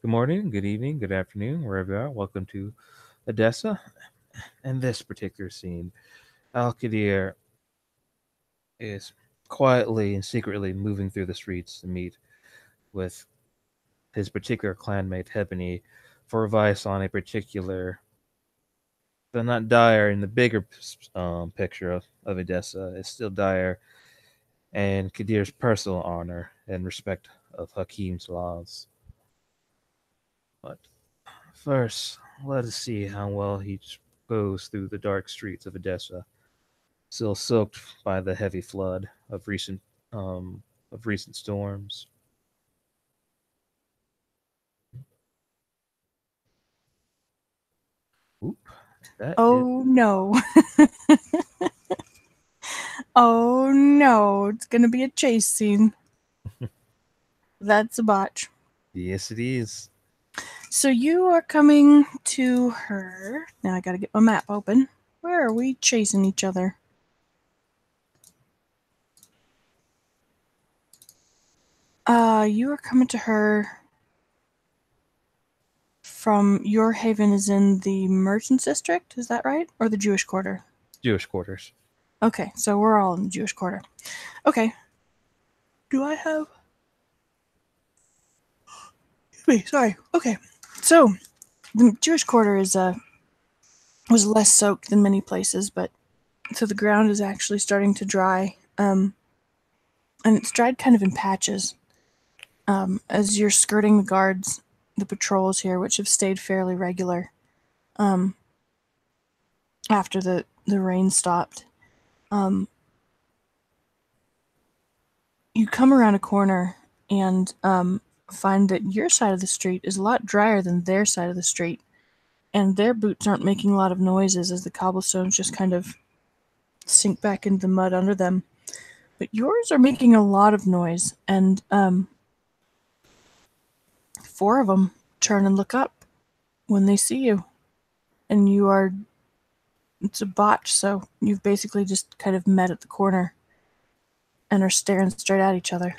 Good morning, good evening, good afternoon, wherever you are. Welcome to Edessa. In this particular scene, Al-Qadir is quietly and secretly moving through the streets to meet with his particular clanmate Hebony for advice on a particular, though not dire in the bigger picture of Edessa, is still dire and Qadir's personal honor and respect of Hakim's laws. But first, let us see how well he goes through the dark streets of Edessa, still soaked by the heavy flood um, of recent storms. Oop, that is Oh no. Oh no. It's gonna be a chase scene. That's a botch. yes, it is. So you are coming to her. Now I gotta get my map open. Where are we chasing each other? You are coming to her from your haven is in the Merchants District, is that right? Or the Jewish Quarter? Jewish quarters. Okay, so we're all in the Jewish Quarter. Okay. Do I have me, sorry. Okay. So the Jewish Quarter is was less soaked than many places, but so the ground is actually starting to dry, and it's dried kind of in patches. As you're skirting the guards, the patrols here, which have stayed fairly regular after the rain stopped, you come around a corner and find that your side of the street is a lot drier than their side of the street, and their boots aren't making a lot of noises as the cobblestones just kind of sink back into the mud under them. But yours are making a lot of noise, and four of them turn and look up when they see you. And you are, it's a botch, so you've basically just kind of met at the corner and are staring straight at each other.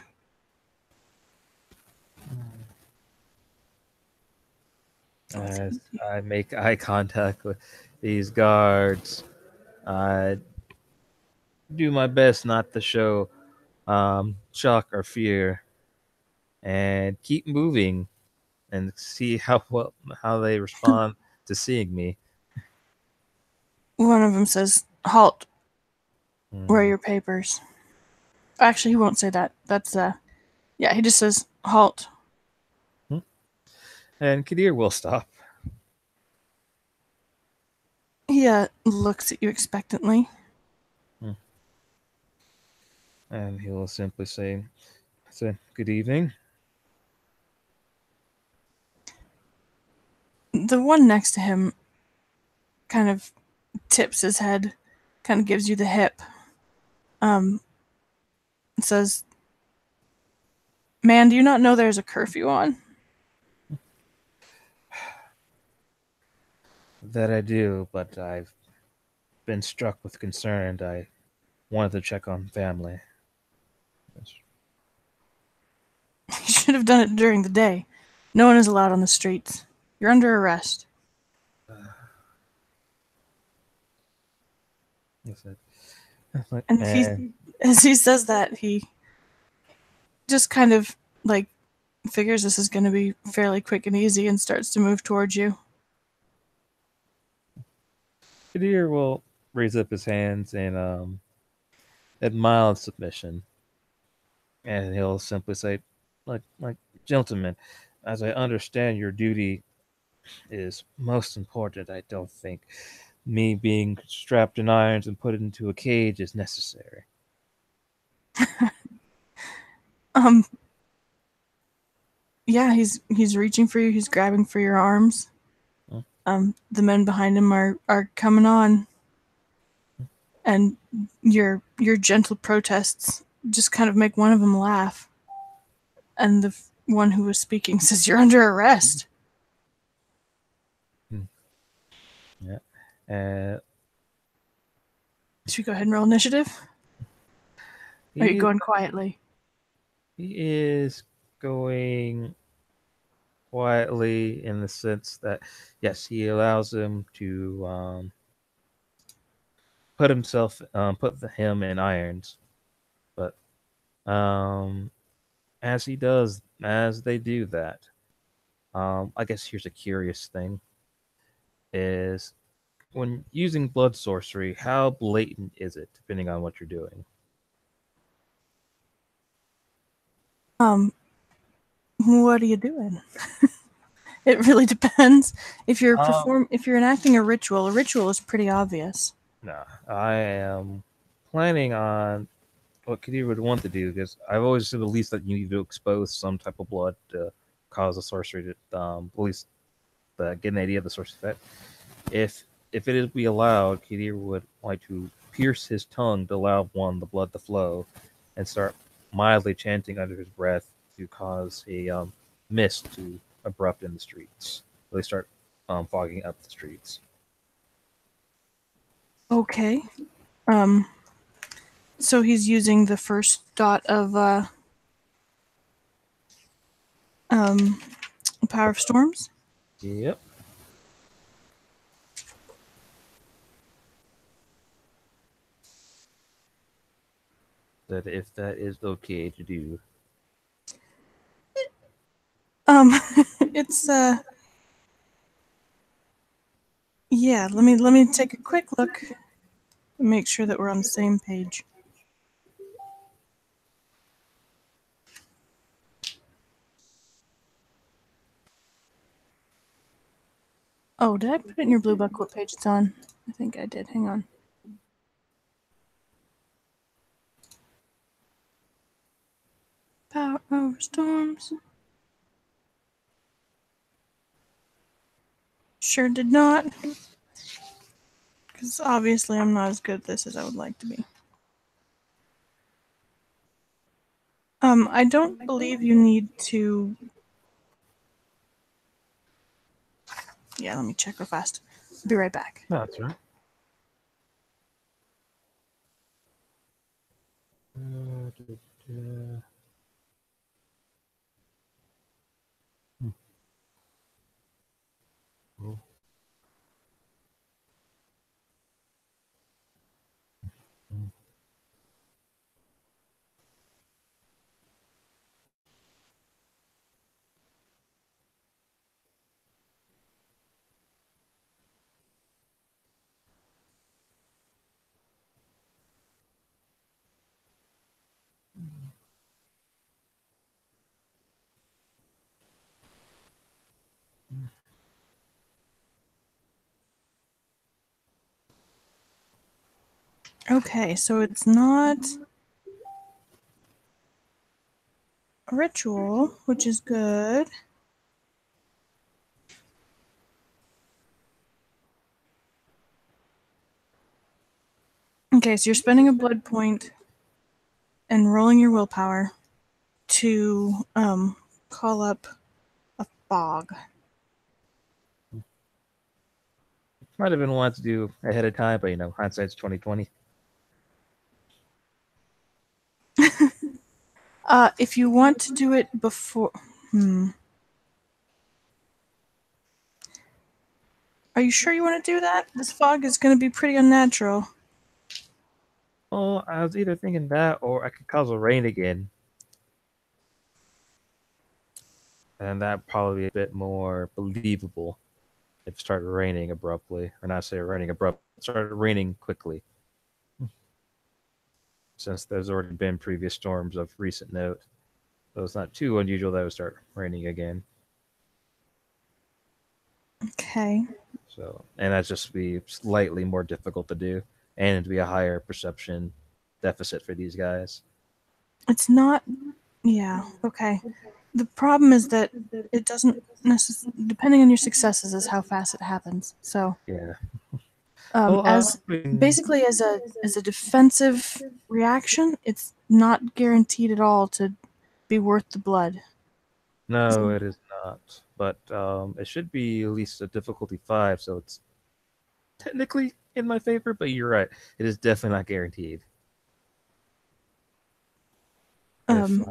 As I make eye contact with these guards, I do my best not to show shock or fear, and keep moving and see how they respond to seeing me. One of them says, "Halt, where are Mm. your papers?" Actually, he won't say that. Yeah, he just says, "Halt." And Kadir will stop. He looks at you expectantly. Mm. And he will simply say, good evening. The one next to him kind of tips his head, kind of gives you the hip, um, and says, "Man, do you not know there's a curfew on?" That I do, but I've been struck with concern. I wanted to check on family. You should have done it during the day. No one is allowed on the streets. You're under arrest. And And as he says that, he just kind of like figures this is going to be fairly quick and easy and starts to move towards you. Kadir will raise up his hands in mild submission, and he'll simply say, like gentlemen, as I understand your duty is most important, I don't think me being strapped in irons and put into a cage is necessary. Um, yeah, he's reaching for you. He's grabbing for your arms. Hmm? The men behind him are coming on, and your gentle protests just kind of make one of them laugh. And the one who was speaking says, "You're under arrest." Hmm. Yeah. Uh, Should we go ahead and roll initiative? Or are you he going quietly? he is going quietly in the sense that, yes, he allows him to put him in irons, but um, as they do that, I guess here's a curious thing: is when using blood sorcery, how blatant is it, depending on what you're doing? Um, what are you doing? It really depends. Um, If you're enacting a ritual is pretty obvious. no, I am planning on what Kadir would want to do because I've always said the least that you need to expose some type of blood to cause a sorcery to at least get an idea of the source effect. If it is be allowed, Kadir would like to pierce his tongue to allow the blood to flow, and start mildly chanting under his breath to cause a mist to erupt in the streets. They start fogging up the streets. Okay. Um, so he's using the first dot of um, Power of Storms. Yep. That if that is okay to do. Um, it's yeah. Let me take a quick look and make sure that we're on the same page. Oh, did I put it in your blue book? What page it's on? I think I did. Hang on. Power over storms. Sure did not. Because obviously I'm not as good at this as I would like to be. I don't believe you need to. Yeah, let me check real fast. Be right back. No, that's right. Da, da. Hmm. Oh. Hmm. Okay, so it's not a ritual, which is good. Okay, so you're spending a blood point and rolling your willpower to call up a fog. Might have been wanted to do ahead of time, but hindsight's 2020. If you want to do it before, are you sure you want to do that? This fog is going to be pretty unnatural. Well, I was either thinking that or I could cause a rain again, and that probably be a bit more believable if it started raining abruptly, or not say raining abruptly, it started raining quickly, since there's already been previous storms of recent note. So it's not too unusual that it would start raining again. Okay. So, and that's just be slightly more difficult to do, and it'd be a higher perception deficit for these guys. It's not. Yeah, okay. The problem is that it doesn't necessarily, depending on your successes, is how fast it happens. So, Yeah. Well, as basically as a defensive reaction, it's not guaranteed at all to be worth the blood. no, it is not. But it should be at least a difficulty 5, so it's technically in my favor. But you're right; it is definitely not guaranteed. If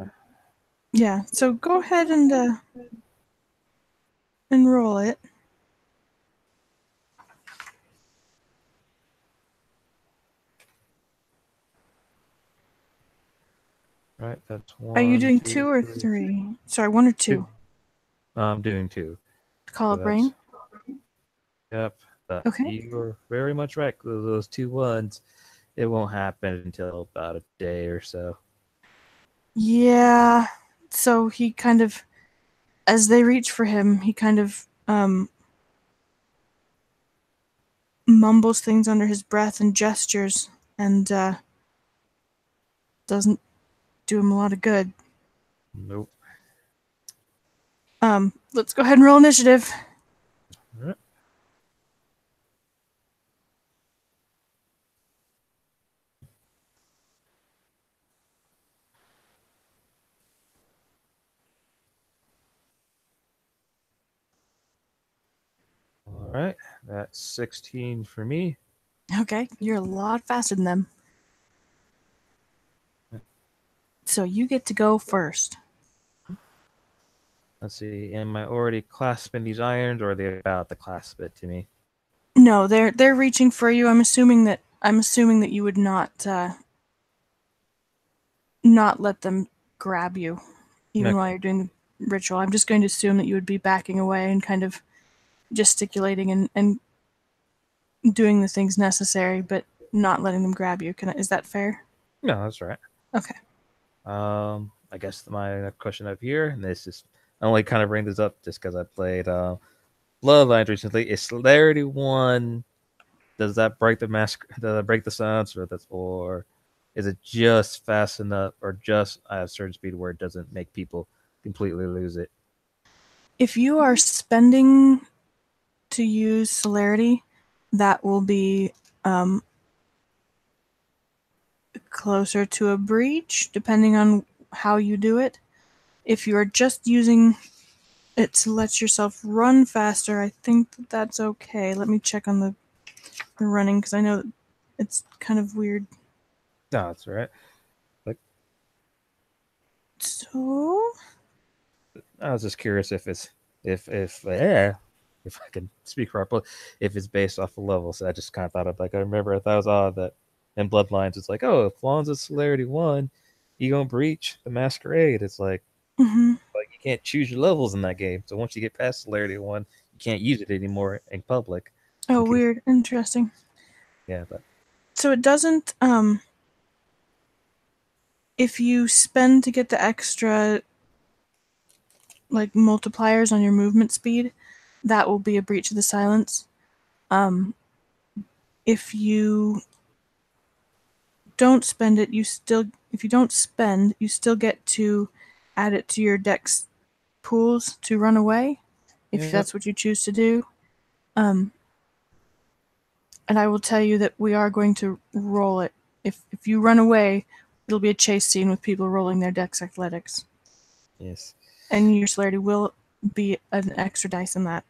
Yeah. So go ahead and and roll it. Right, that's Are you one, doing two, 2 or three, 3? Sorry, 1 or 2. two. I'm doing two. Call So it brain. that's yep. Okay. You are very much right. Those two ones, it won't happen until about a day or so. Yeah. So he kind of, as they reach for him, he kind of mumbles things under his breath and gestures, and doesn't do him a lot of good. Nope. Let's go ahead and roll initiative. All right, that's 16 for me. Okay, you're a lot faster than them. So you get to go first. Let's see. Am I already clasping these irons, or are they about to clasp it to me? No, they're reaching for you. I'm assuming that you would not let them grab you, even while Okay. you're doing the ritual. I'm just going to assume that you would be backing away and kind of gesticulating and doing the things necessary, but not letting them grab you. Is that fair? No, that's right. Okay. I guess my question up here, and this is I only kind of bring this up just because I played Bloodlines recently. Is Celerity one? Does that break the mask? Does that break the silence, or is it just fast enough, or just at a certain speed where it doesn't make people completely lose it? If you are spending to use celerity, that will be closer to a breach, depending on how you do it. If you are just using it to let yourself run faster, I think that's okay. Let me check on the running, because I know it's kind of weird. No, that's all right. Like So, I was just curious if it's if I can speak properly, if it's based off of level. So I just kind of thought of like I remember I thought it was odd that in Bloodlines it's like, oh, if long as it's Celerity one, you gonna breach the Masquerade. It's mhm. like you can't choose your levels in that game. So once you get past Celerity one, you can't use it anymore in public. Oh, In case weird. Interesting. yeah, but So it doesn't, if you spend to get the extra, like, multipliers on your movement speed, that will be a breach of the silence. Um, if you don't spend it, if you don't spend, you still get to add it to your dex pools to run away, if yep, that's what you choose to do. Um, and I will tell you that we are going to roll it. If you run away, it'll be a chase scene with people rolling their dex athletics, yes. and your celerity will be an extra dice in that.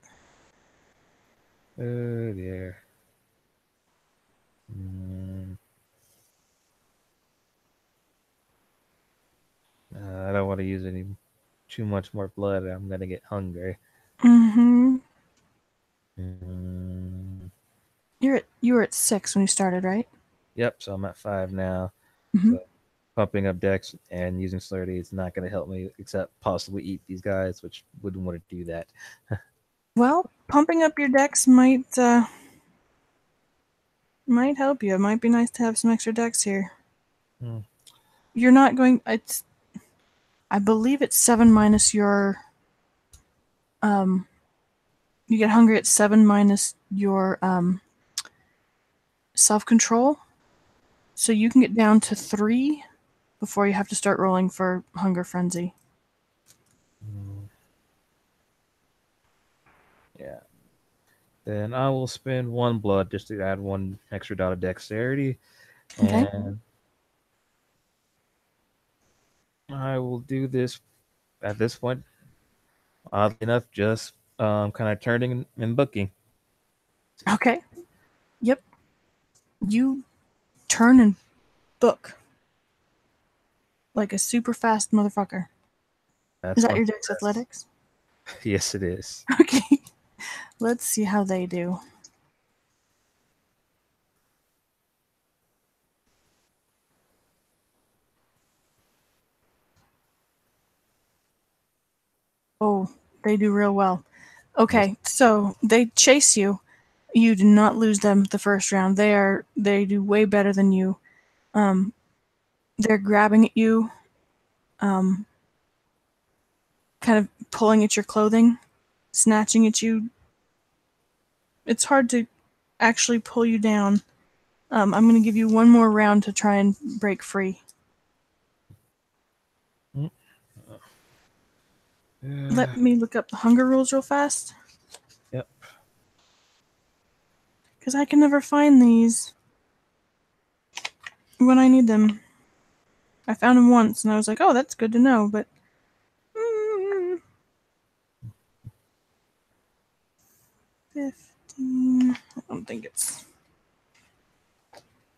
Oh dear. Mm, I don't want to use any too much more blood. I'm gonna get hungry. Mm-hmm. Mm, You were at 6 when you started, right? yep. So I'm at 5 now. Mm-hmm. So pumping up decks and using Slurdy is not going to help me except possibly eat these guys, which wouldn't want to do that. Well, pumping up your dex might help you. It might be nice to have some extra dex here. Hmm. You're not going. I believe it's 7 minus your. Um, you get hungry at 7 minus your self control, so you can get down to 3 before you have to start rolling for hunger frenzy. Mm, yeah. Then I will spend one blood just to add one extra dot of dexterity, Okay. and I will do this at this point. Oddly enough, just kind of turning and booking. Okay. Yep. You turn and book like a super fast motherfucker. Is That's that one your dex success. athletics? Yes, it is. Okay. Let's see how they do. Oh, they do real well. Yes. Okay, so they chase you. You do not lose them the first round. They do way better than you. They're grabbing at you, kind of pulling at your clothing, snatching at you. It's hard to actually pull you down. I'm going to give you one more round to try and break free. Mm. Let me look up the hunger rules real fast. Yep. Because I can never find these when I need them. I found them once and I was like, oh, that's good to know, but. 15. I don't think it's.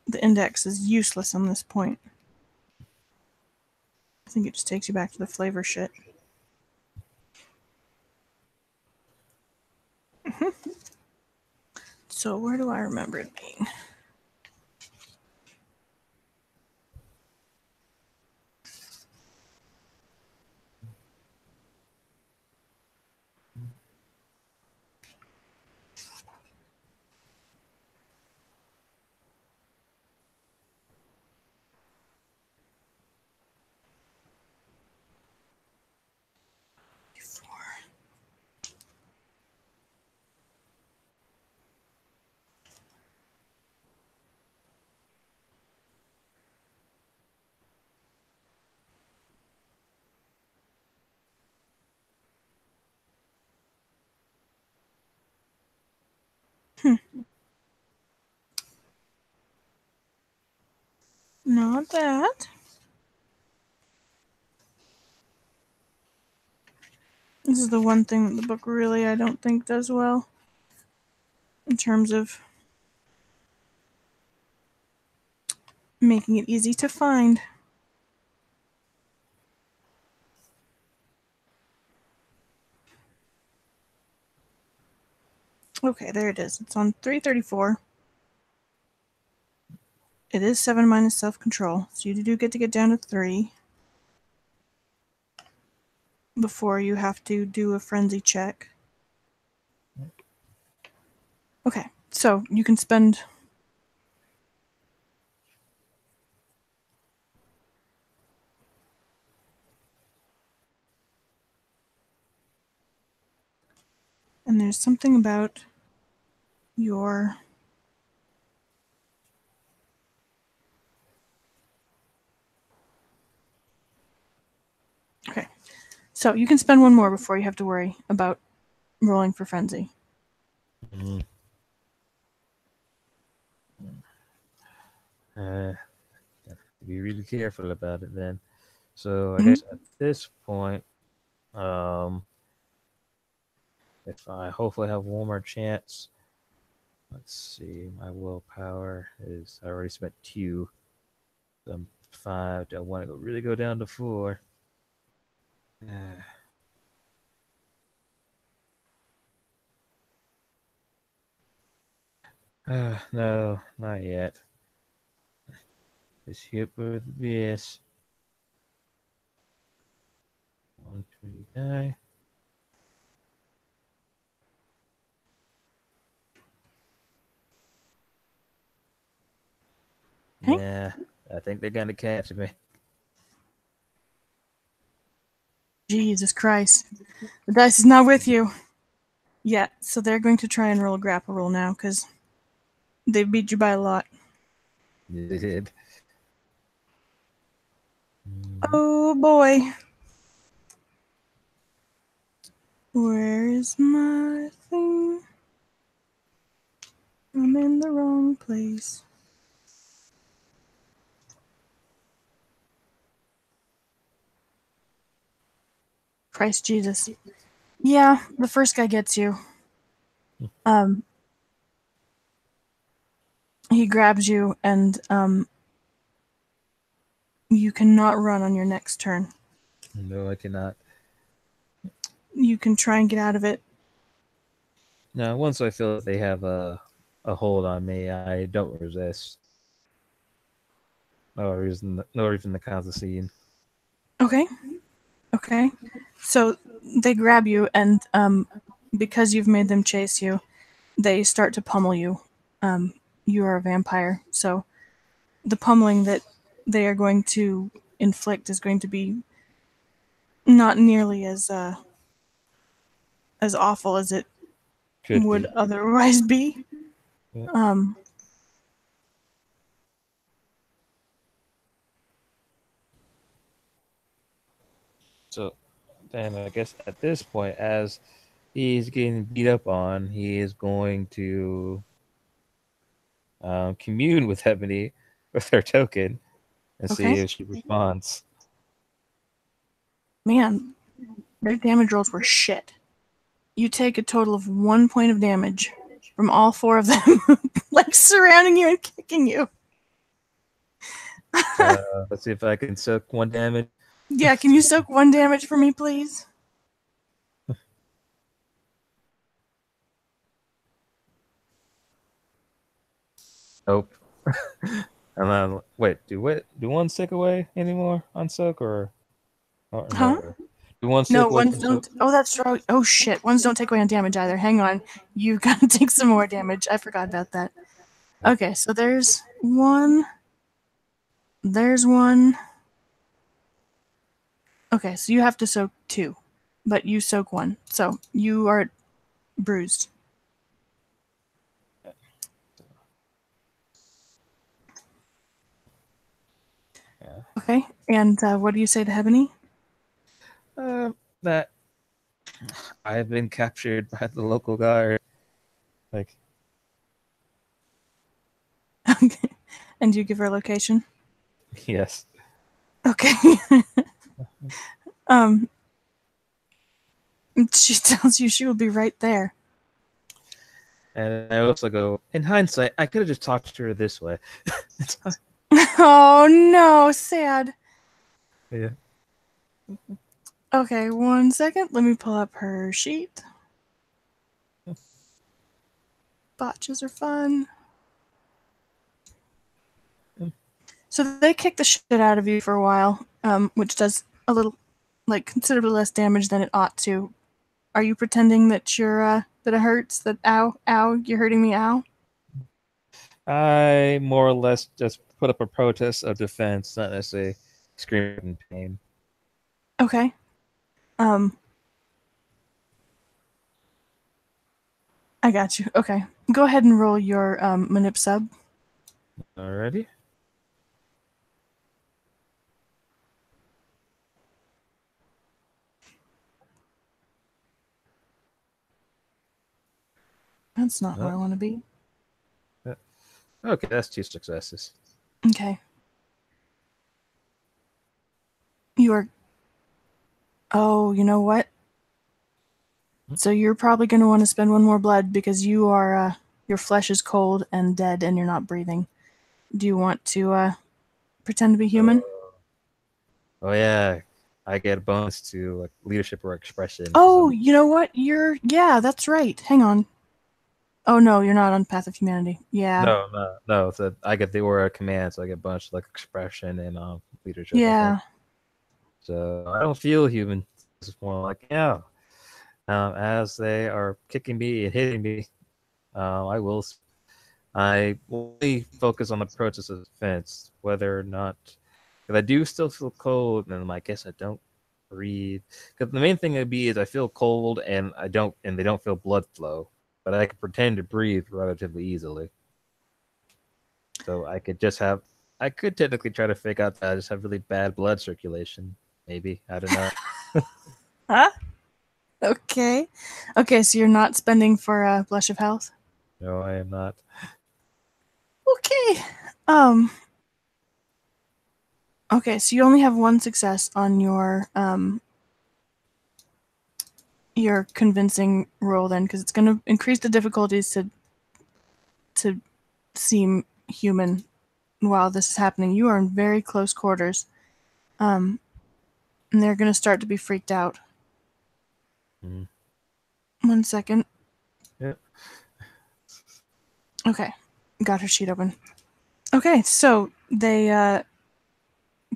The index is useless on this point. I think it just takes you back to the flavor shit. So, where do I remember it being? Not that. This is the one thing that the book really, I don't think, does well in terms of making it easy to find. Okay, there it is. It's on 334. It is 7 minus self-control, so you do get to get down to 3 before you have to do a frenzy check. Okay, so you can spend. And there's something about your. Okay, so you can spend one more before you have to worry about rolling for frenzy. Mm. Have to be really careful about it then. So I guess at this point, um, if I hopefully have one more chance. Let's see. My willpower is I already spent 2. So I'm 5. Do I want to really go down to 4? No, not yet. Just hit with this. 129. Okay. Yeah, I think they're gonna catch me. Jesus Christ. The dice is not with you. Yeah, so they're going to try and roll a grapple roll now because they beat you by a lot. They did. Oh boy. Where is my thing? I'm in the wrong place. Christ Jesus. Yeah, the first guy gets you. He grabs you and you cannot run on your next turn. No, I cannot. you can try and get out of it. Now, once I feel that they have a hold on me, I don't resist. No reason to cause a scene. Okay. Okay. So they grab you, and because you've made them chase you, they start to pummel you. You are a vampire, so the pummeling that they are going to inflict is going to be not nearly as awful as it Should would be. otherwise be. Yeah. Um, So then I guess at this point, as he's getting beat up on, he is going to commune with Hebony with her token and okay. see if she responds. Man, their damage rolls were shit. You take a total of 1 point of damage from all four of them, like surrounding you and kicking you. Let's see if I can soak 1 damage. Yeah, can you soak 1 damage for me, please? Nope. And then wait, do one stick away anymore on soak or I don't Huh? remember. Do one No, stick away ones from soak? don't. Oh, that's right. Oh shit, ones don't take away on damage either. Hang on, you gotta take some more damage. I forgot about that. Okay, so there's one. There's one. Okay, so you have to soak 2, but you soak 1, so you are bruised. Yeah. Okay, and what do you say to Hebony? That I've been captured by the local guard. Like, Okay, and you give her a location. yes. Okay. um, she tells you she will be right there. And I also go, in hindsight, I could have just talked to her this way. Oh no, sad. Yeah. Okay, 1 second. Let me pull up her sheet. Botches are fun. So they kick the shit out of you for a while, which does a little, like, considerably less damage than it ought to. Are you pretending that that it hurts? That ow, you're hurting me, ow? I more or less just put up a protest of defense, not necessarily screaming in pain. Okay. Um, I got you. Okay. Go ahead and roll your manip sub. Alrighty. That's not where Oh, I want to be. okay, that's 2 successes. Okay. You are. Oh, you know what? So you're probably going to want to spend 1 more blood because you are. Your flesh is cold and dead, and you're not breathing. Do you want to pretend to be human? Oh yeah, I get a bonus to like leadership or expression because Oh, I'm you know what? Yeah, that's right. Hang on. Oh no, you're not on Path of Humanity. Yeah. no. So I get the aura command, so I get a bunch of like expression and leadership. I think Yeah. so. I don't feel human. It's more like yeah. As they are kicking me and hitting me, I will. I will only focus on the process of defense, whether or not. If I do still feel cold, then I guess I don't breathe. Because the main thing would be is I feel cold and they don't feel blood flow. But I can pretend to breathe relatively easily. So I could technically try to fake out that I just have really bad blood circulation. Maybe I don't know. Huh? Okay. Okay, so you're not spending for Blush of Health? No, I am not. Okay. Um Okay, so you only have 1 success on your convincing roll then, because it's going to increase the difficulties to seem human while this is happening. You are in very close quarters, and they're going to start to be freaked out. Mm. 1 second. Yep. Okay, got her sheet open. Okay, so they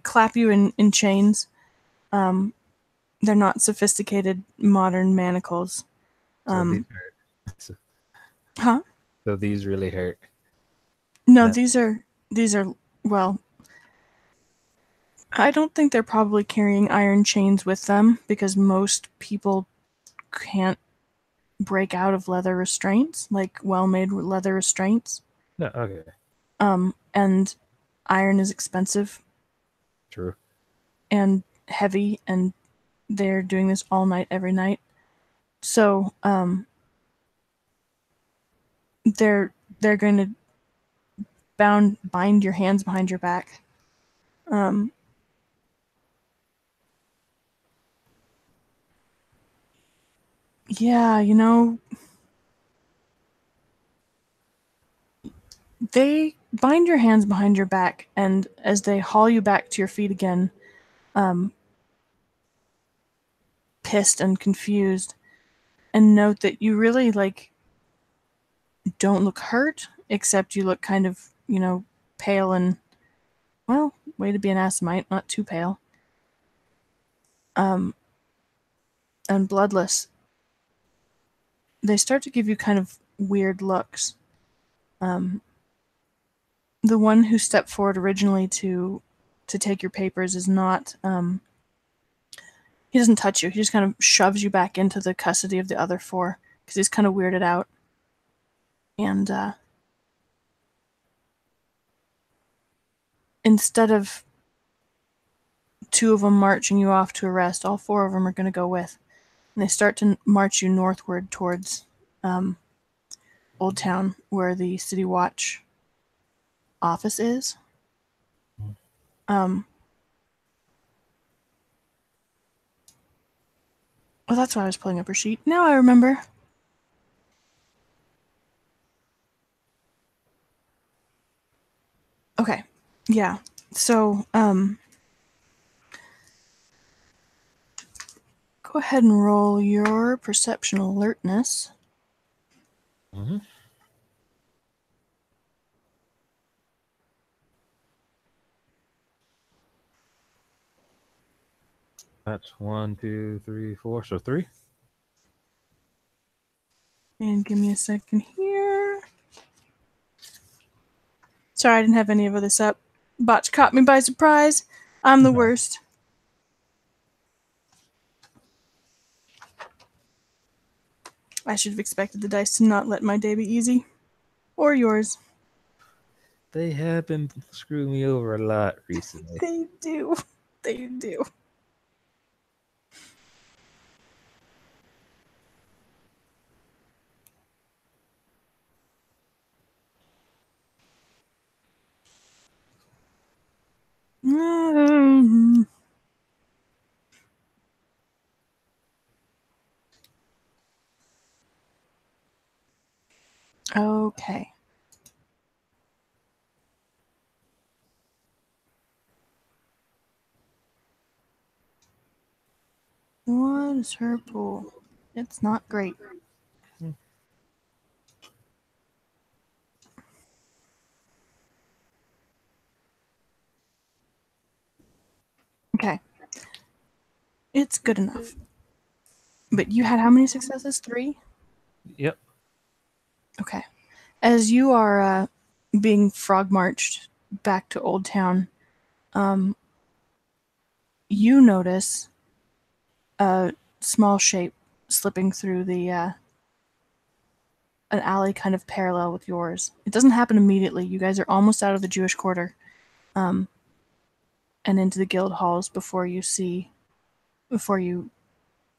clap you in chains. They're not sophisticated modern manacles. So these hurt. So, Huh? so these really hurt. No, That these are well, I don't think they're probably carrying iron chains with them because most people can't break out of leather restraints, like well-made leather restraints. no. Okay. And iron is expensive True. and heavy, and they're doing this all night, every night. So, they're going to bind your hands behind your back. Yeah, they bind your hands behind your back, and as they haul you back to your feet again, pissed and confused, and note that you really don't look hurt, except you look kind of, pale and, well, way to be an Assamite, not too pale, and bloodless. They start to give you kind of weird looks. The one who stepped forward originally to take your papers is not. He doesn't touch you. He just kind of shoves you back into the custody of the other four because he's kind of weirded out. And instead of two of them marching you off to arrest, all four of them are going to go with. And they start to march you northward towards Old Town, where the City Watch office is. Well, that's why I was pulling up her sheet. Now I remember. Okay. Yeah. So, go ahead and roll your perception alertness. Mm-hmm. That's 1, 2, 3, 4. So 3. And give me a second here. Sorry, I didn't have any of this up. Botch caught me by surprise. I'm the worst. I should have expected the dice to not let my day be easy. Or yours. They have been screwing me over a lot recently. They do. They do. Okay. What is her pool? It's not great. Okay. It's good enough. But you had how many successes? 3? Yep. Okay. As you are being frog marched back to Old Town, you notice a small shape slipping through the an alley kind of parallel with yours. It doesn't happen immediately. You guys are almost out of the Jewish quarter, and into the guild halls before you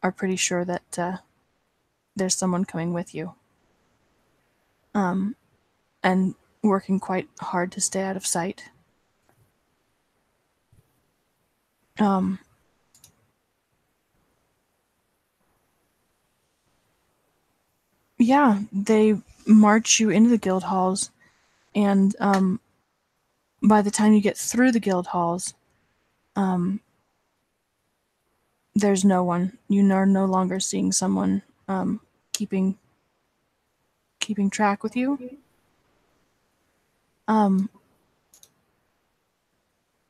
are pretty sure that there's someone coming with you, and working quite hard to stay out of sight. Yeah, they march you into the guild halls, and by the time you get through the guild halls, there's no one. You are no longer seeing someone keeping track with you.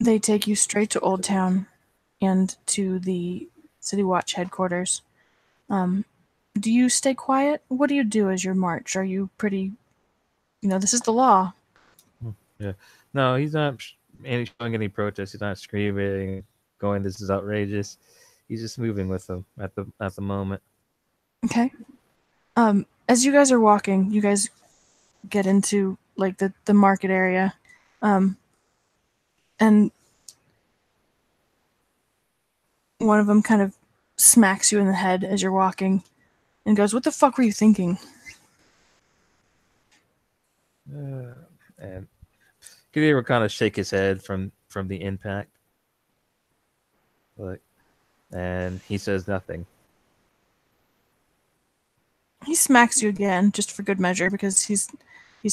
They take you straight to Old Town and to the City Watch headquarters. Do you stay quiet? What do you do as you march? Are you pretty, this is the law. Yeah. No, he's not showing any protest. He's not screaming, going, "This is outrageous." He's just moving with them at the moment. Okay. As you guys are walking, you guys get into like the market area, and one of them kind of smacks you in the head as you're walking, and goes, "What the fuck were you thinking?" And Kadir will kind of shake his head from the impact, like, and he says nothing. He smacks you again, just for good measure, because he's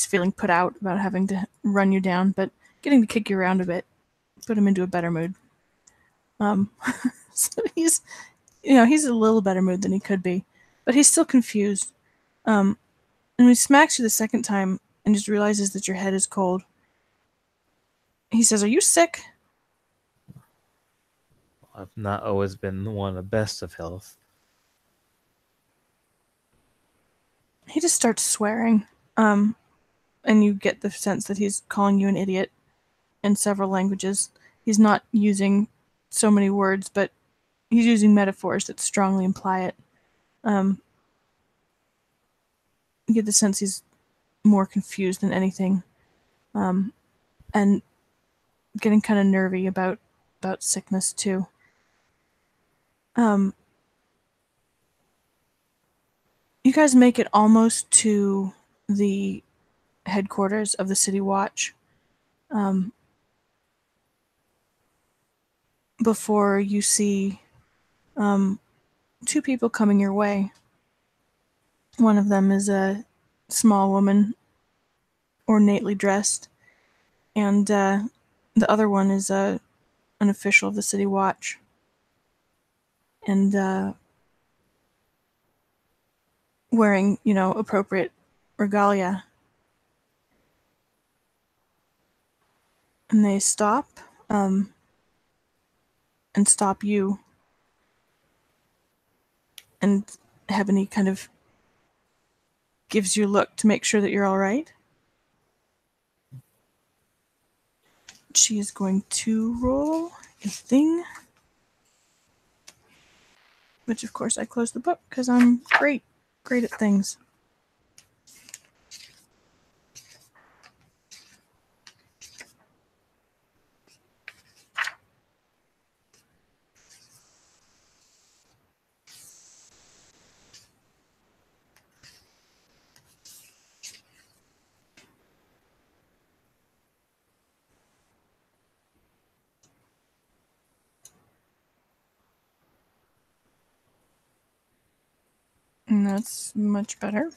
feeling put out about having to run you down, but getting to kick you around a bit put him into a better mood. So he's a little better mood than he could be, but he's still confused. And when he smacks you the second time and just realizes that your head is cold, he says, "Are you sick?" I've not always been the one of the best of health. He just starts swearing. And you get the sense that he's calling you an idiot in several languages. He's not using so many words, but he's using metaphors that strongly imply it. You get the sense he's more confused than anything, and getting kind of nervy about sickness too. You guys make it almost to the headquarters of the City Watch before you see two people coming your way. One of them is a small woman, ornately dressed, and the other one is an official of the City Watch. And wearing, appropriate regalia. And they stop and stop you. And Hebony kind of gives you a look to make sure that you're all right. She is going to roll a thing. Which, of course, I closed the book because I'm great at things. And that's much better.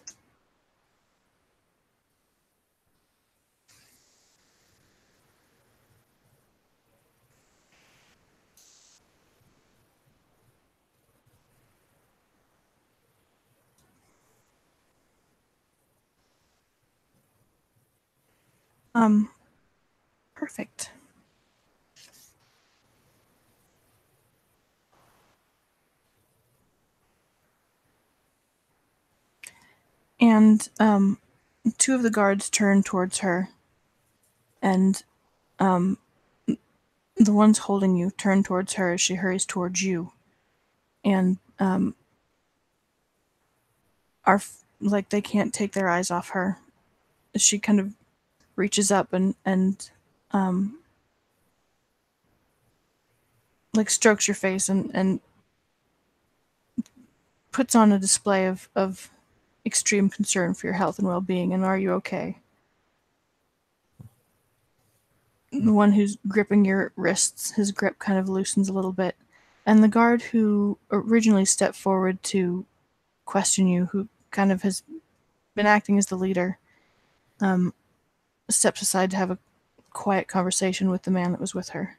Perfect. And two of the guards turn towards her, and the ones holding you turn towards her as she hurries towards you, and are like they can't take their eyes off her. She kind of reaches up and like strokes your face and puts on a display of extreme concern for your health and well-being. And are you okay? The one who's gripping your wrists, his grip kind of loosens a little bit, and the guard who originally stepped forward to question you, who kind of has been acting as the leader, steps aside to have a quiet conversation with the man that was with her.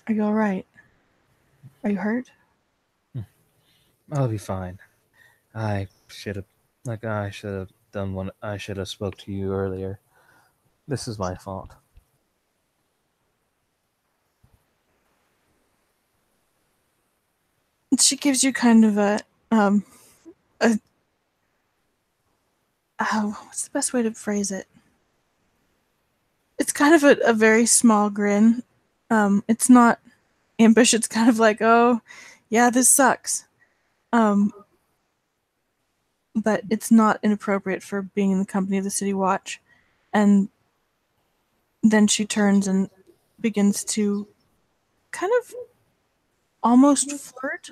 Are you all right? Are you hurt? I'll be fine. I should have, I should have done one. I should have spoke to you earlier. This is my fault. She gives you kind of um, a, what's the best way to phrase it? It's kind of a very small grin. It's not impish. It's kind of like, oh, yeah, this sucks. Um, but it's not inappropriate for being in the company of the City Watch. And then she turns and begins to kind of almost flirt,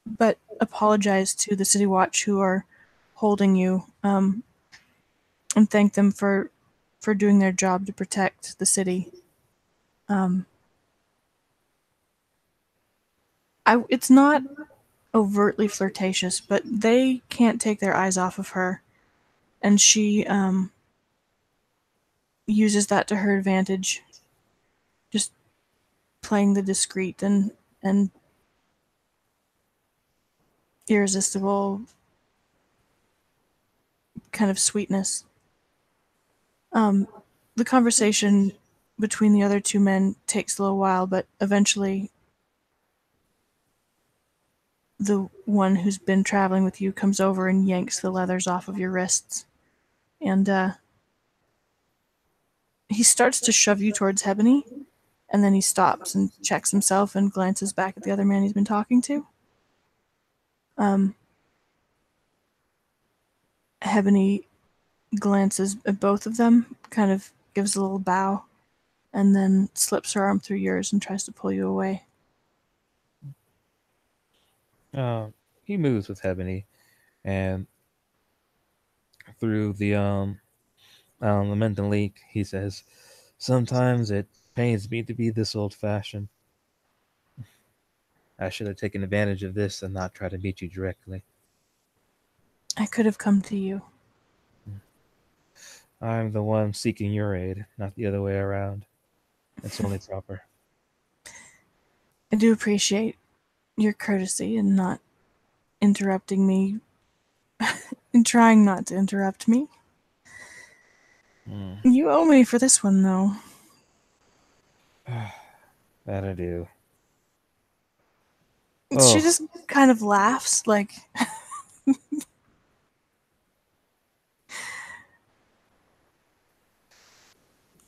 but apologize to the City Watch who are holding you, and thank them for doing their job to protect the city. Um, it's not overtly flirtatious, but they can't take their eyes off of her, and she uses that to her advantage, just playing the discreet and irresistible kind of sweetness. Um, the conversation between the other two men takes a little while, but eventually the one who's been traveling with you comes over and yanks the leathers off of your wrists. And he starts to shove you towards Hebony, and then he stops and checks himself and glances back at the other man he's been talking to. Hebony glances at both of them, kind of gives a little bow, and then slips her arm through yours and tries to pull you away. Uh, he moves with Hebony, and through the lamenting leak, he says, "Sometimes it pains me to be this old-fashioned. I should have taken advantage of this and not try to meet you directly. I could have come to you. I'm the one seeking your aid, not the other way around. It's only proper." I do appreciate your courtesy in not interrupting me, in trying not to interrupt me. Mm. You owe me for this one, though. That I do. She Oh, just kind of laughs, like,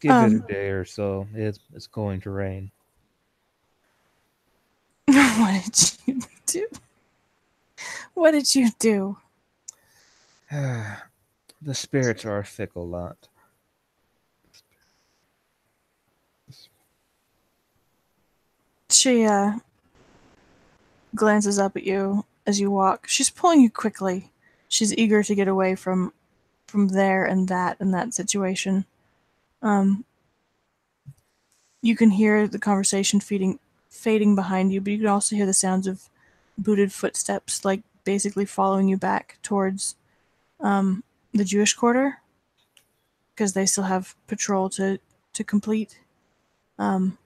give it a day or so. It's going to rain. what did you do? What did you do? The spirits are a fickle lot. She, glances up at you as you walk. She's pulling you quickly. She's eager to get away from there and that situation. Um, you can hear the conversation fading behind you, but you can also hear the sounds of booted footsteps, like basically following you back towards the Jewish quarter, because they still have patrol to complete. Um,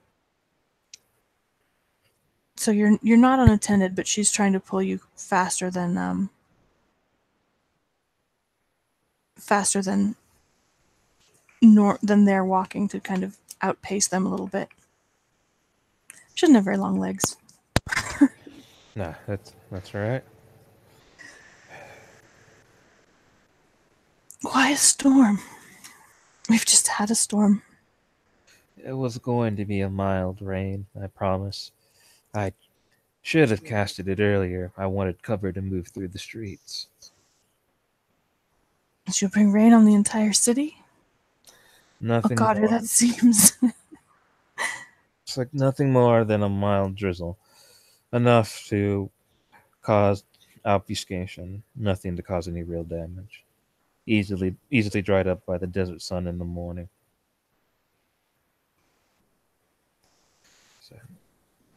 so you're not unattended, but she's trying to pull you faster than they're walking to kind of outpace them a little bit. She doesn't have very long legs. Nah, that's all right. Why a storm? We've just had a storm. It was going to be a mild rain, I promise. I should have casted it earlier. I wanted cover to move through the streets. She'll bring rain on the entire city? Oh Nothing god, here more. that seems. It's like nothing more than a mild drizzle. Enough to cause obfuscation, nothing to cause any real damage. Easily dried up by the desert sun in the morning. So,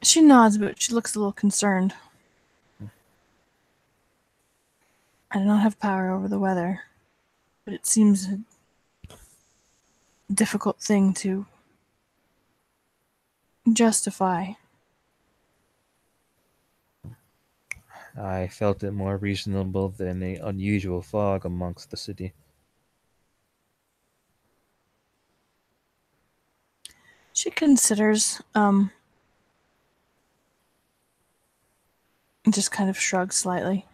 She nods, but she looks a little concerned. I do not have power over the weather, but it seems a difficult thing to justify. I felt it more reasonable than the unusual fog amongst the city. She considers, just kind of shrugs slightly.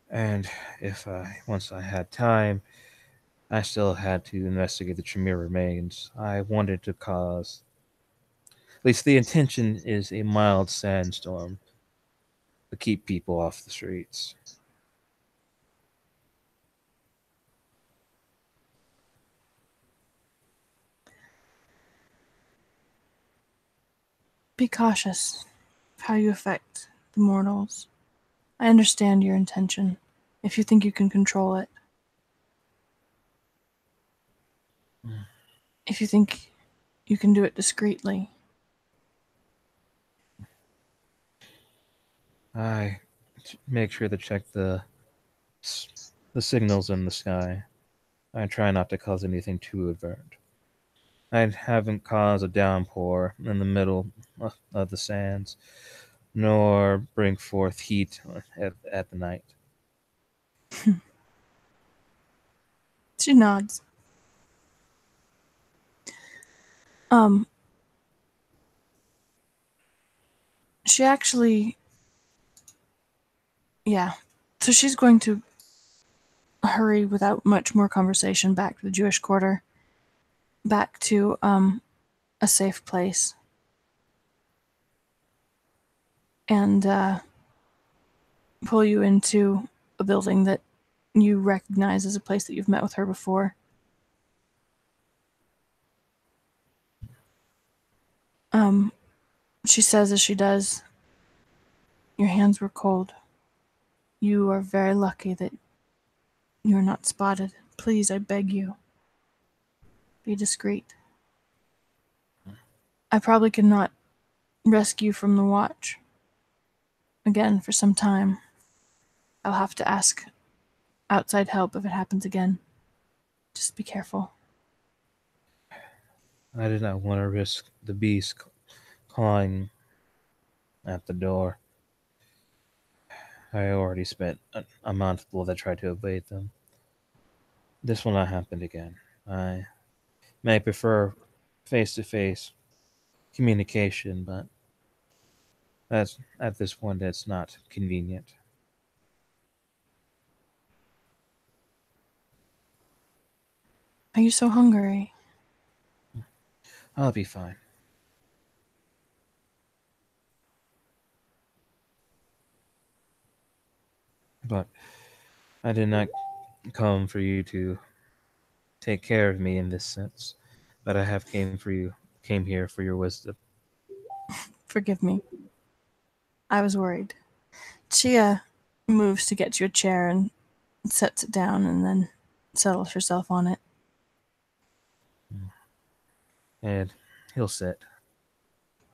And if I once I had time, I still had to investigate the Tremere remains. I wanted to cause, at least the intention is a mild sandstorm to keep people off the streets. Be cautious of how you affect the mortals. I understand your intention, if you think you can control it. If you think you can do it discreetly. I make sure to check the signals in the sky. I try not to cause anything too advertent. I haven't caused a downpour in the middle of the sands, nor bring forth heat at the night. She nods. Um, she actually, yeah. So she's going to hurry without much more conversation back to the Jewish quarter, back to, a safe place. And, pull you into a building that you recognize as a place that you've met with her before. Um, she says as she does, your hands were cold. You are very lucky that you're not spotted. Please, I beg you, be discreet. I probably cannot rescue from the watch again for some time. I'll have to ask outside help if it happens again. Just be careful. I did not want to risk the beast clawing at the door. I already spent a mouthful that tried to evade them. This will not happen again. I may prefer face to face communication, but that's at this point it's not convenient. Are you so hungry? I'll be fine. But I did not come for you to take care of me in this sense, but I have came here for your wisdom. Forgive me. I was worried. Chia moves to get you a chair and sets it down and then settles herself on it. And he'll sit.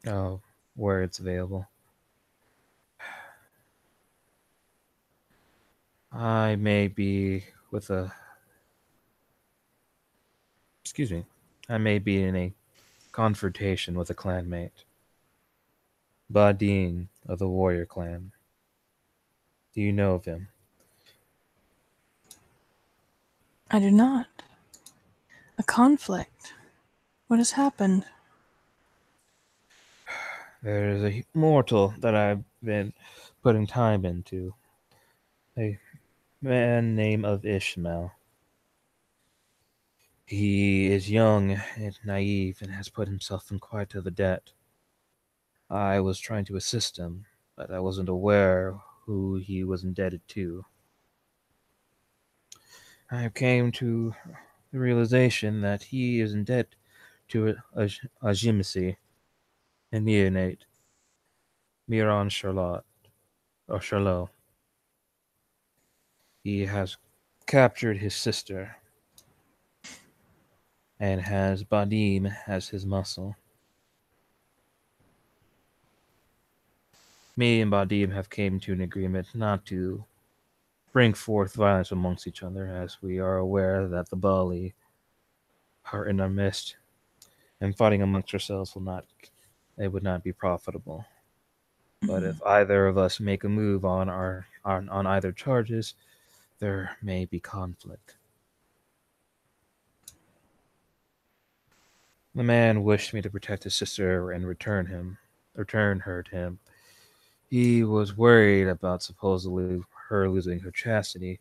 Oh, where it's available. I may be with a excuse me. I may be in a confrontation with a clanmate. Badin of the warrior clan. Do you know of him? I do not. A conflict. What has happened? There is a mortal that I've been putting time into. A man named of Ishmael. He is young and naive and has put himself in quite of a debt. I was trying to assist him, but I wasn't aware who he was indebted to. I came to the realization that he is in debt to a Jimisi, a neonate, Miran Charlotte, or Charlot. He has captured his sister and has Badim as his muscle. Me and Badim have came to an agreement not to bring forth violence amongst each other, as we are aware that the Bali are in our midst, and fighting amongst ourselves will not it would not be profitable. But if either of us make a move on either charges, there may be conflict. The man wished me to protect his sister and return her to him. He was worried about supposedly her losing her chastity,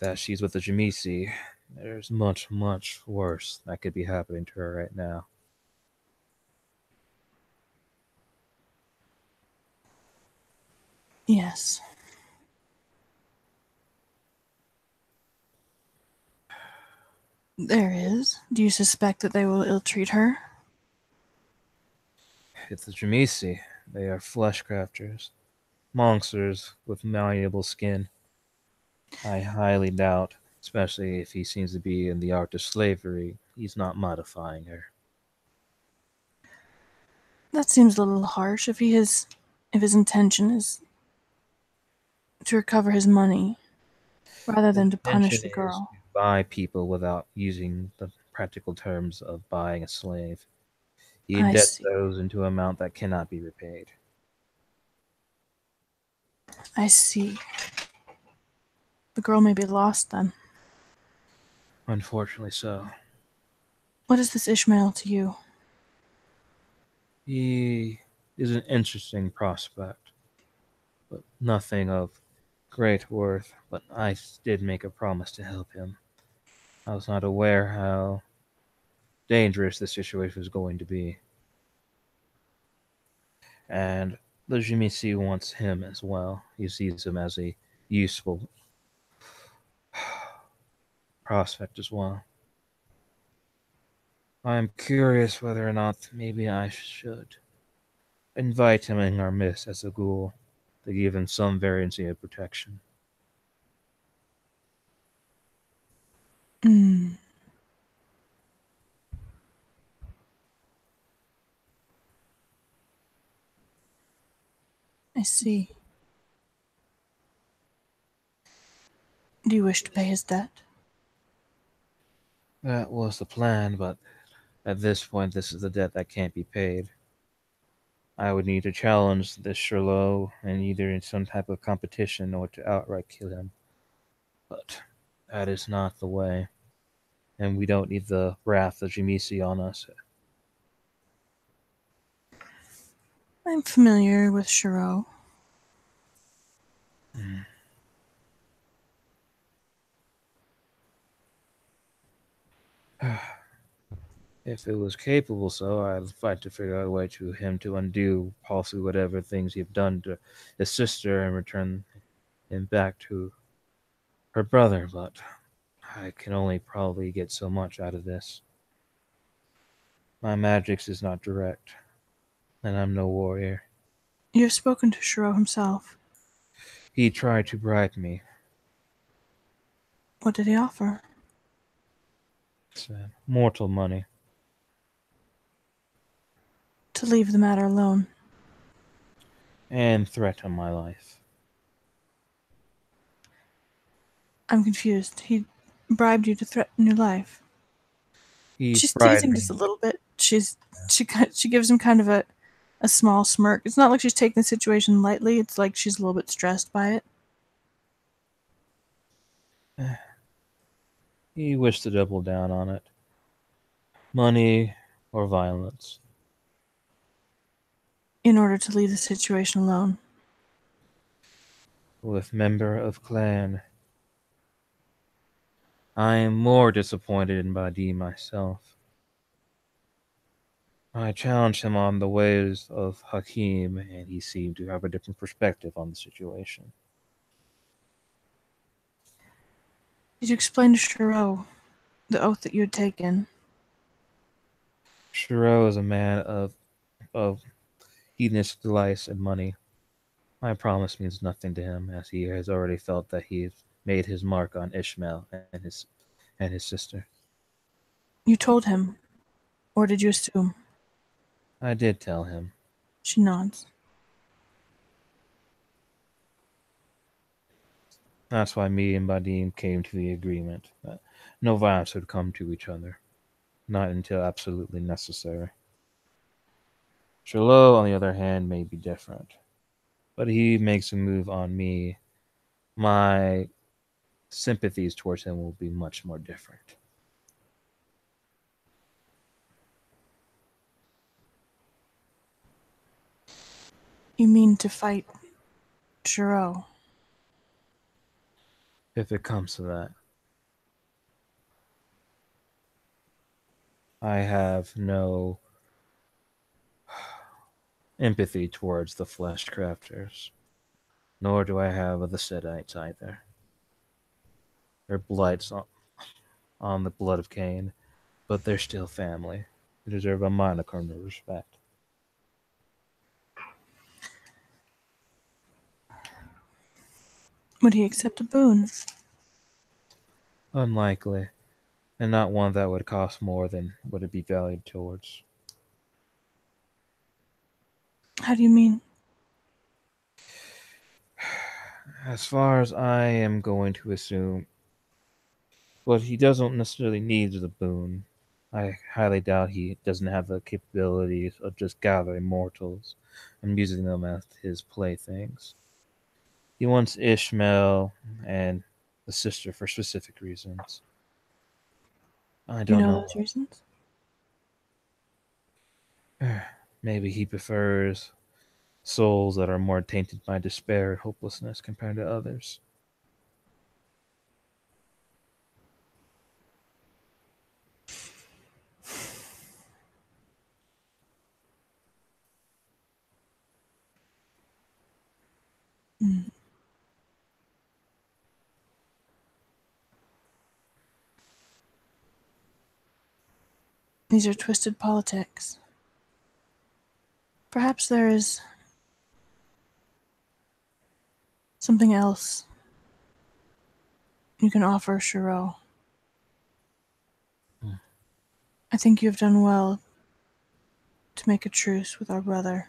that she's with the Jamisi. There's much, much worse that could be happening to her right now. Yes. There is. Do you suspect that they will ill treat her? It's the Jamisi. They are flesh crafters, monsters with malleable skin. I highly doubt, especially if he seems to be in the art of slavery, he's not modifying her. That seems a little harsh. If his intention is to recover his money rather His than to punish intention the is girl. to buy people without using the practical terms of buying a slave. He I indebts see. those into an amount that cannot be repaid. I see. The girl may be lost then. Unfortunately so. What is this Ishmael to you? He is an interesting prospect, but nothing of great worth. But I did make a promise to help him. I was not aware how dangerous this situation was going to be. And the Jimisi wants him as well. He sees him as a useful prospect as well. I am curious whether or not maybe I should invite him in our midst as a ghoul to give him some variancy of protection. Hmm. I see. Do you wish to pay his debt? That was the plan, but at this point, this is a debt that can't be paid. I would need to challenge this Sherlock in either in some type of competition or to outright kill him. But that is not the way, and we don't need the wrath of Jimisi on us. I'm familiar with Shiro. Mm. If it was capable so, I'd fight to figure out a way to him to undo possibly whatever things he've done to his sister and return him back to her brother, but I can only probably get so much out of this. My magic is not direct, and I'm no warrior. You have spoken to Shiro himself. He tried to bribe me. What did he offer? It's mortal money. To leave the matter alone. And threaten my life. I'm confused. He bribed you to threaten your life. He She's bribed teasing just a me. little bit. She gives him kind of a small smirk. It's not like she's taking the situation lightly. It's like she's a little bit stressed by it. He wished to double down on it. Money or violence. In order to leave the situation alone. With member of clan. I am more disappointed in Badi myself. I challenged him on the ways of Hakim, and he seemed to have a different perspective on the situation. Did you explain to Shiro the oath that you had taken? Shiro is a man of hedonistic delights and money. My promise means nothing to him, as he has already felt that he has made his mark on Ishmael and his sister. You told him, or did you assume? I did tell him. She nods. That's why me and Badim came to the agreement that no violence would come to each other, not until absolutely necessary. Shalot, on the other hand, may be different. but he makes a move on me, my sympathies towards him will be much more different. You mean to fight Shiro? If it comes to that, I have no empathy towards the flesh crafters, nor do I have of the Sedites either. Their blight's on the blood of Cain, but they're still family. They deserve a modicum of respect. Would he accept a boon? Unlikely, and not one that would cost more than would it be valued towards. How do you mean? As far as I am going to assume, but he doesn't necessarily need the boon. I highly doubt he doesn't have the capabilities of just gathering mortals and using them as his playthings. He wants Ishmael and the sister for specific reasons. I Do you don't know know. those reasons? Maybe he prefers souls that are more tainted by despair and hopelessness compared to others. Mm. These are twisted politics. Perhaps there is something else you can offer Shiro. Hmm. I think you have done well to make a truce with our brother.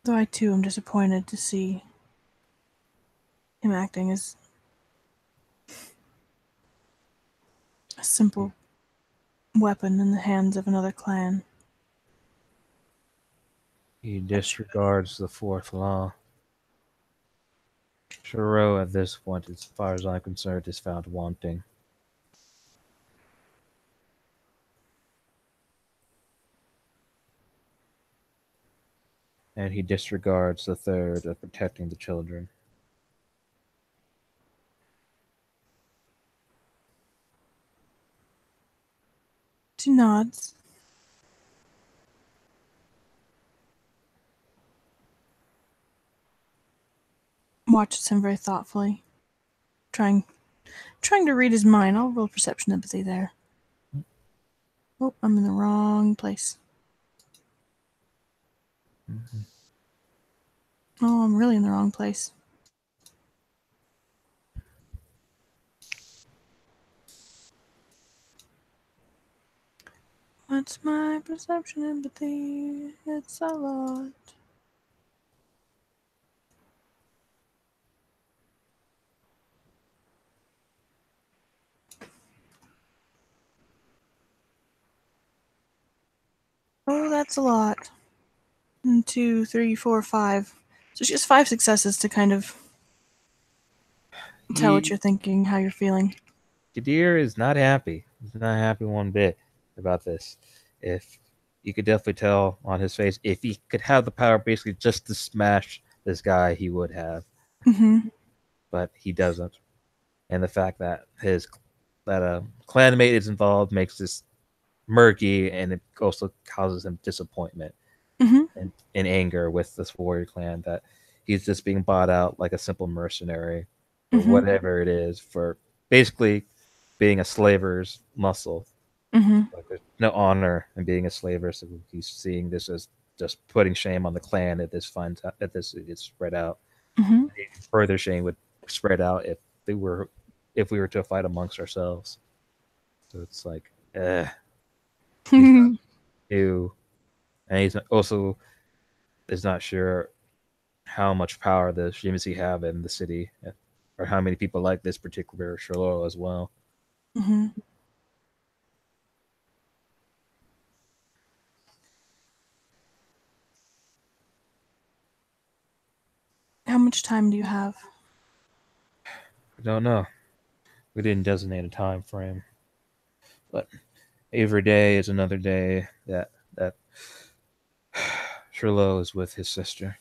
Though I too am disappointed to see him acting as a simple weapon in the hands of another clan. He disregards the fourth law. Shiro, at this point, as far as I'm concerned, is found wanting. And he disregards the third of protecting the children. She nods. Watches him very thoughtfully, trying to read his mind. I'll roll perception empathy there. Oh, I'm in the wrong place. Mm-hmm. Oh, I'm really in the wrong place. What's my perception empathy? It's a lot. Oh, that's a lot. 1, 2, 3, 4, 5. So she has 5 successes to kind of tell what He you're thinking, how you're feeling. Kadir is not happy. He's not happy one bit about this. If you could definitely tell on his face, if he could have the power basically just to smash this guy, he would have. Mm-hmm. But he doesn't. And the fact that his that a clanmate is involved makes this murky, and it also causes him disappointment Mm-hmm. and anger with this warrior clan that he's just being bought out like a simple mercenary or Mm-hmm. whatever it is for basically being a slaver's muscle. Mm-hmm. Like there's no honor in being a slaver, so he's seeing this as just putting shame on the clan that this finds out that this gets spread out. Mm-hmm. Further shame would spread out they were if we were to fight amongst ourselves. So it's like, he's not new, and he's also is not sure how much power the Shimisi have in the city, or how many people like this particular Shalom as well. Mm-hmm. How much time do you have? I don't know. We didn't designate a time frame, but every day is another day that Sherlock is with his sister.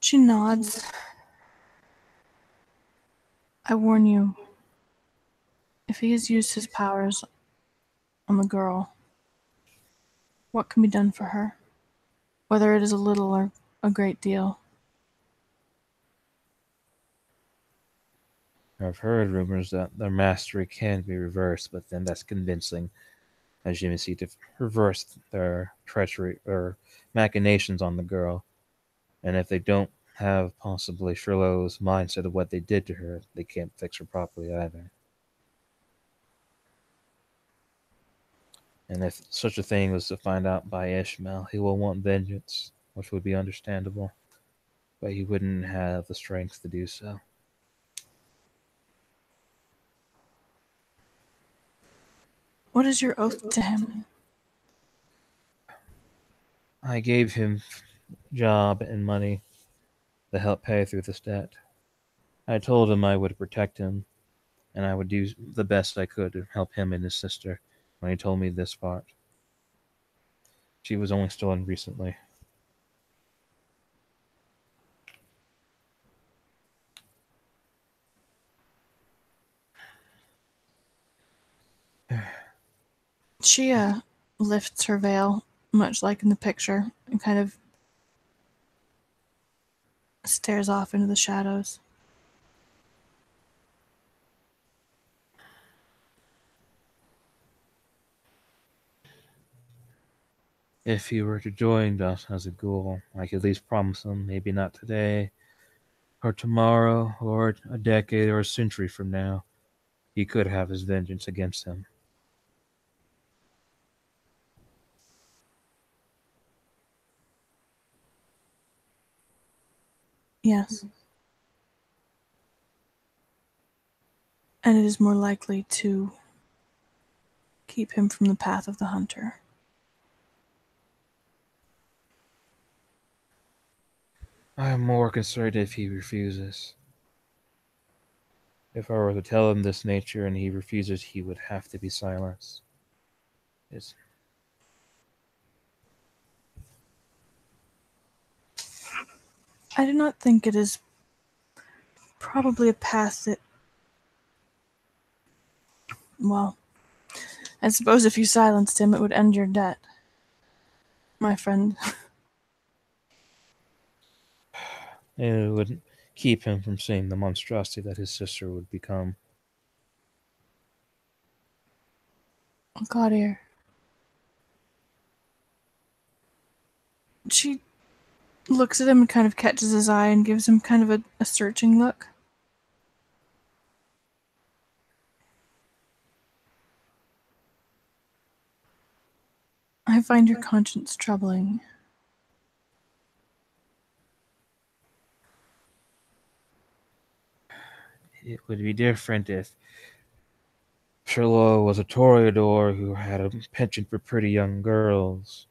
She nods. I warn you, if he has used his powers on the girl, what can be done for her? Whether it is a little or a great deal. I've heard rumors that their mastery can be reversed, but then that's convincing, as you may see, to reverse their treachery or machinations on the girl. And if they don't have possibly Sherlock's mindset of what they did to her, they can't fix her properly either. And if such a thing was to find out by Ishmael, he will want vengeance, which would be understandable, but he wouldn't have the strength to do so. What is your oath to him? I gave him job and money to help pay through this debt. I told him I would protect him, and I would do the best I could to help him and his sister when he told me this part. She was only stolen recently. She lifts her veil, much like in the picture, and kind of stares off into the shadows. If he were to join us as a ghoul, I could at least promise him maybe not today, or tomorrow, or a decade or a century from now, he could have his vengeance against him. Yes. And it is more likely to keep him from the path of the hunter. I am more concerned if he refuses. If I were to tell him this nature and he refuses, he would have to be silenced. It's I do not think it is probably a path that, well, I suppose if you silenced him, it would end your debt, my friend. it would keep him from seeing the monstrosity that his sister would become. Oh, God, here. She looks at him and kind of catches his eye and gives him kind of a searching look. I find your conscience troubling. It would be different if Sherlock was a toreador who had a penchant for pretty young girls,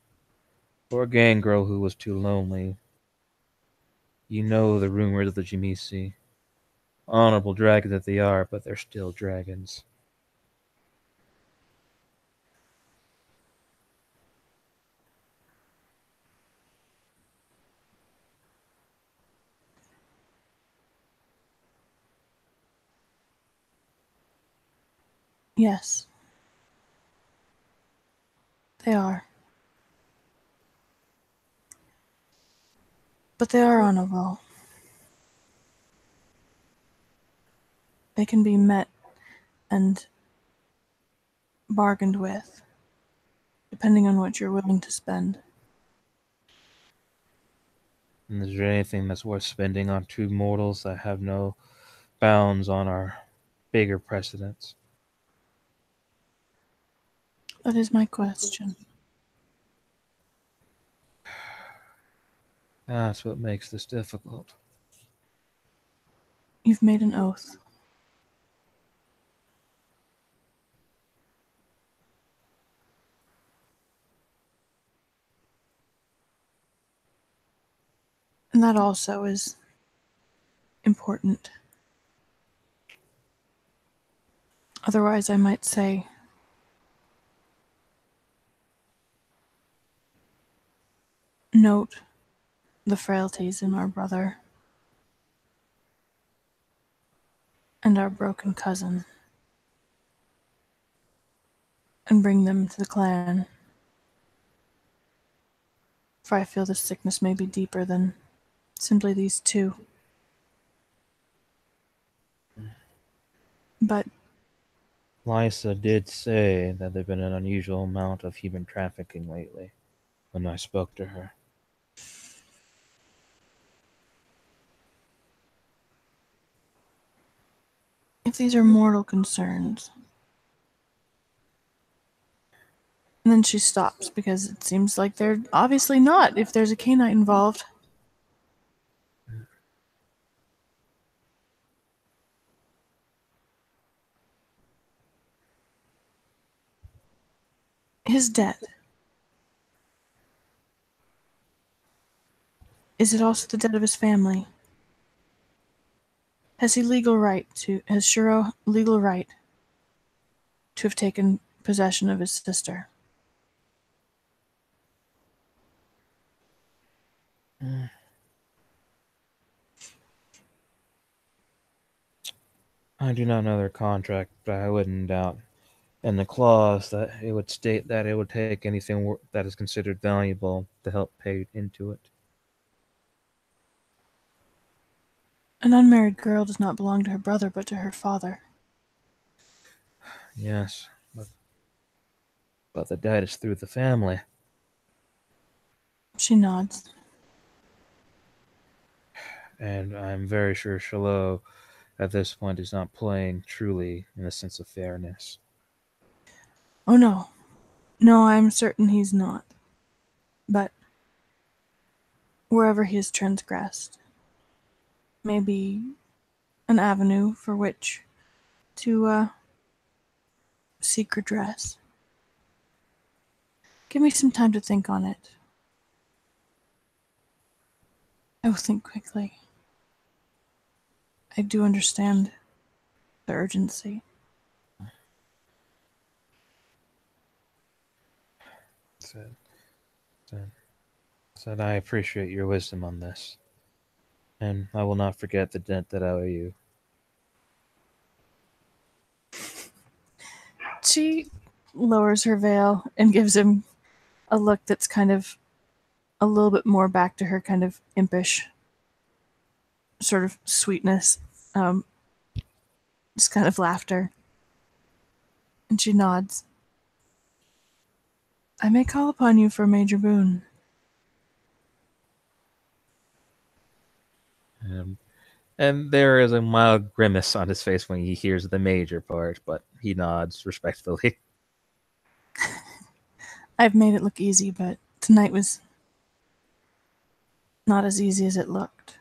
or a gang girl who was too lonely. You know the rumors of the Jimisi. Honorable dragons that they are, but they're still dragons. Yes, they are. But they are honorable. They can be met and bargained with, depending on what you're willing to spend. And is there anything that's worth spending on two mortals that have no bounds on our bigger precedents? That is my question. That's what makes this difficult. You've made an oath. And that also is important. Otherwise, I might say, note the frailties in our brother and our broken cousin, and bring them to the clan. For I feel this sickness may be deeper than simply these two. But Lysa did say that there'd been an unusual amount of human trafficking lately when I spoke to her. if these are mortal concerns, and then she stops because it seems like they're obviously not if there's a canine involved. His death. Is it also the death of his family? Has Shiro legal right to have taken possession of his sister? I do not know their contract, but I wouldn't doubt in the clause that it would state that it would take anything that is considered valuable to help pay into it. An unmarried girl does not belong to her brother but to her father. Yes, but the debt is through the family. She nods. And I'm very sure Shalot at this point is not playing truly in a sense of fairness. Oh no. No, I'm certain he's not. But wherever he has transgressed may be an avenue for which to seek redress. Give me some time to think on it. I will think quickly. I do understand the urgency. Said, said, said, I appreciate your wisdom on this, and I will not forget the debt that I owe you. She lowers her veil and gives him a look that's kind of a little bit more back to her kind of impish sort of sweetness, um, just kind of laughter. And she nods. I may call upon you for a major boon. Um, and there is a mild grimace on his face when he hears the major part, but he nods respectfully. I've made it look easy, but tonight was not as easy as it looked.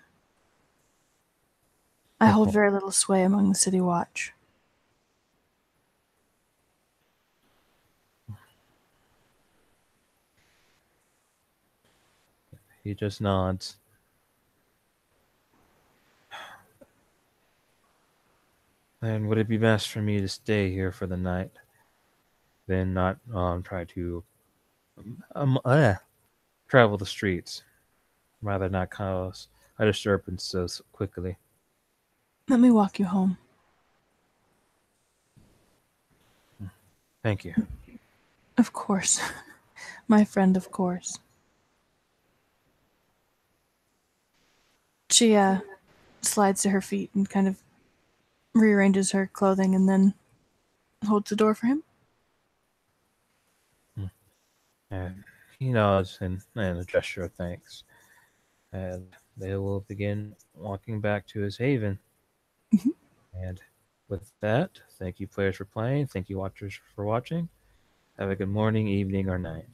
I hold very little sway among the city watch. He just nods. Then would it be best for me to stay here for the night? Then not try to um, uh, travel the streets, rather not cause a disturbance so quickly. Let me walk you home. Thank you. Of course. My friend, of course. She slides to her feet and kind of rearranges her clothing and then holds the door for him. And he nods and a gesture of thanks. And they will begin walking back to his haven. Mhm. And with that, thank you players for playing. Thank you watchers for watching. Have a good morning, evening, or night.